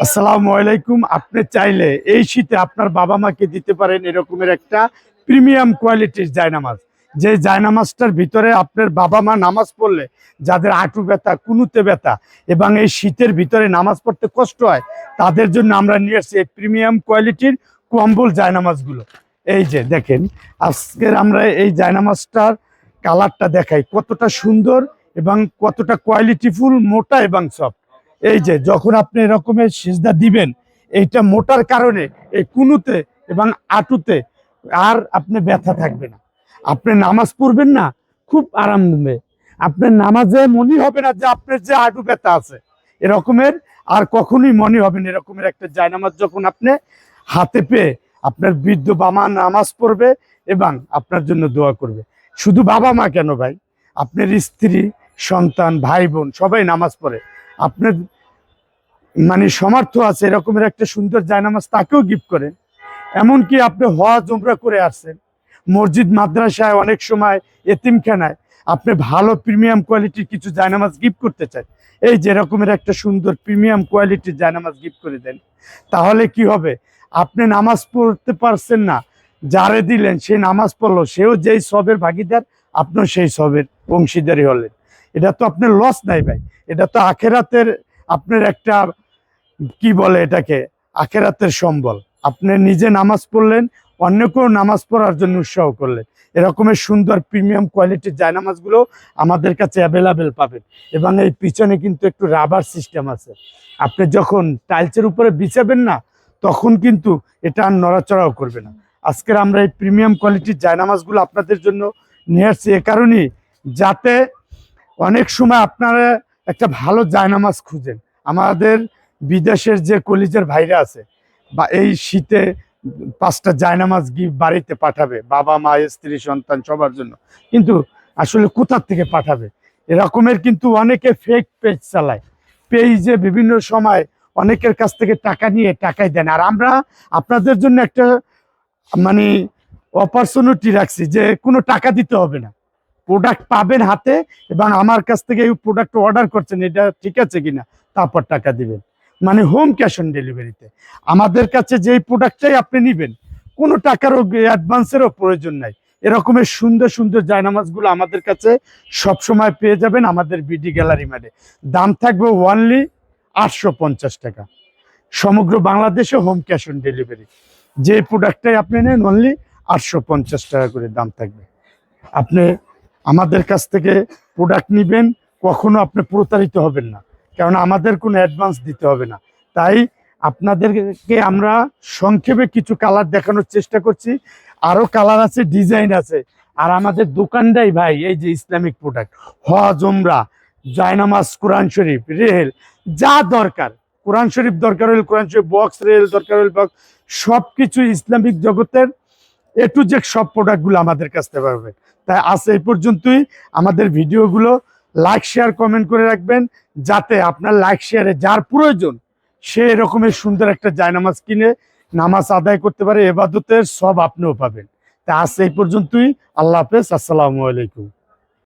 আসসালামু আলাইকুম। আপনি চাইলে এই শীতে আপনার বাবা মাকে দিতে পারেন এরকমের একটা প্রিমিয়াম কোয়ালিটির জায়নামাজ, যে জায়নামাজটার ভিতরে আপনার বাবা মা নামাজ পড়লে যাদের হাঁটু ব্যথা, কুনুতে ব্যথা এবং এই শীতের ভিতরে নামাজ পড়তে কষ্ট হয়, তাদের জন্য আমরা নিয়ে আসছি এই প্রিমিয়াম কোয়ালিটির কম্বল জায়নামাজগুলো। এই যে দেখেন, আজকের আমরা এই জায়নামাজটার কালারটা দেখাই কতটা সুন্দর এবং কতটা কোয়ালিটিফুল, মোটা এবং সফট। এই যে যখন আপনি এরকমের সিজদা দিবেন, এইটা মোটার কারণে এই কুনুতে এবং আঁটুতে আর আপনি ব্যথা থাকবে না। আপনি নামাজ পড়বেন না, খুব আরাম দেবে। আপনার নামাজে মনে হবে না যে আপনার যে হাঁটু ব্যথা আছে এরকমের, আর কখনোই মনে হবে না। এরকমের একটা জায়নামাজ যখন আপনি হাতে পেয়ে আপনার বৃদ্ধ বাবা নামাজ পড়বে এবং আপনার জন্য দোয়া করবে। শুধু বাবা মা কেন ভাই, আপনার স্ত্রী, সন্তান, ভাই বোন সবাই নামাজ পড়ে। আপনার মানে সমর্থ আছে এরকমের একটা সুন্দর জায়নামাজ, তাকেও গিফট করেন। এমনকি আপনি হজ উমরা করে আসছেন, মসজিদ মাদ্রাসায়, অনেক সময় এতিমখানায় আপনি ভালো প্রিমিয়াম কোয়ালিটির কিছু জায়নামাজ গিফট করতে চান, এই যে এরকমের একটা সুন্দর প্রিমিয়াম কোয়ালিটির জায়নামাজ গিফট করে দেন। তাহলে কি হবে, আপনি নামাজ পড়তে পারছেন না, যারে দিলেন সে নামাজ পড়লো, সেও যেই সবের ভাগিদার, আপনিও সেই সবের অংশীদারি হলেন। এটা তো আপনার লস নাই ভাই, এটা তো আখেরাতের আপনার একটা কি বলে এটাকে, আখেরাতের সম্বল। আপনি নিজে নামাজ পড়লেন, অন্যকেও নামাজ পড়ার জন্য উৎসাহ করলেন। এরকমের সুন্দর প্রিমিয়াম কোয়ালিটির জায়নামাজগুলো আমাদের কাছে অ্যাভেলেবেল পাবেন। এবং এই পিছনে কিন্তু একটু রাবার সিস্টেম আছে, আপনি যখন টাইলসের উপরে বিছাবেন না, তখন কিন্তু এটা আর নড়াচড়াও করবে না। আজকের আমরা এই প্রিমিয়াম কোয়ালিটির জায়নামাজগুলো আপনাদের জন্য নিয়ে আসছি এ কারণেই, যাতে অনেক সময় আপনারা একটা ভালো জায়নামাজ খুঁজেন। আমাদের বিদেশের যে কলিজার ভাইরা আছে, বা এই শীতে 5টা জায়নামাজ গিফট বাড়িতে পাঠাবে বাবা মা, স্ত্রী, সন্তান সবার জন্য, কিন্তু আসলে কোথার থেকে পাঠাবে? এরকমের কিন্তু অনেকে ফেক পেজ চালায়, পেজে বিভিন্ন সময় অনেকের কাছ থেকে টাকা নিয়ে টাকাই দেন। আর আমরা আপনাদের জন্য একটা মানে অপরচুনিটি রাখছি যে কোনো টাকা দিতে হবে না, প্রোডাক্ট পাবেন হাতে, এবং আমার কাছ থেকে এই প্রোডাক্ট অর্ডার করছেন, এটা ঠিক আছে কিনা, তারপর টাকা দিবেন। মানে হোম ক্যাশ অন ডেলিভারিতে আমাদের কাছে যেই প্রোডাক্টটাই আপনি নেবেন, কোনো টাকারও অ্যাডভান্সেরও প্রয়োজন নাই। এরকমের সুন্দর সুন্দর জায়নামাজগুলো আমাদের কাছে সবসময় পেয়ে যাবেন আমাদের বিডি গ্যালারি মাঠে। দাম থাকবে ওনলি 850 টাকা, সমগ্র বাংলাদেশে হোম ক্যাশ অন ডেলিভারি। যে প্রোডাক্টটাই আপনি নেন অনলি 850 টাকা করে দাম থাকবে। আপনি আমাদের কাছ থেকে প্রোডাক্ট নেবেন, কখনো আপনি প্রতারিত হবেন না, কারণ আমাদের কোনো অ্যাডভান্স দিতে হবে না। তাই আপনাদেরকে আমরা সংক্ষেপে কিছু কালার দেখানোর চেষ্টা করছি, আরও কালার আছে, ডিজাইন আছে। আর আমাদের দোকানটাই ভাই এই যে ইসলামিক প্রোডাক্ট, হজ উমরা, জায়নামাজ, কোরআন শরীফ, রেল, যা দরকার, কোরআন শরীফ দরকার হলে কোরআন শরীফ বক্স, রেল দরকার হলে বক্স, সব কিছু ইসলামিক জগতের এ টু জেড সব প্রোডাক্টগুলো আমাদের কাছ থেকে পাবেন। তাই আজ এই পর্যন্তই। আমাদের ভিডিওগুলো লাইক, শেয়ার, কমেন্ট করে রাখবেন, যাতে আপনার লাইক শেয়ারে যার প্রয়োজন সে এরকমের সুন্দর একটা জায়নামাজ কিনে নামাজ আদায় করতে পারে, এবাদতের সব আপনিও পাবেন। তা আজ এই পর্যন্তই। আল্লাহ হাফেজ, আসসালামু আলাইকুম।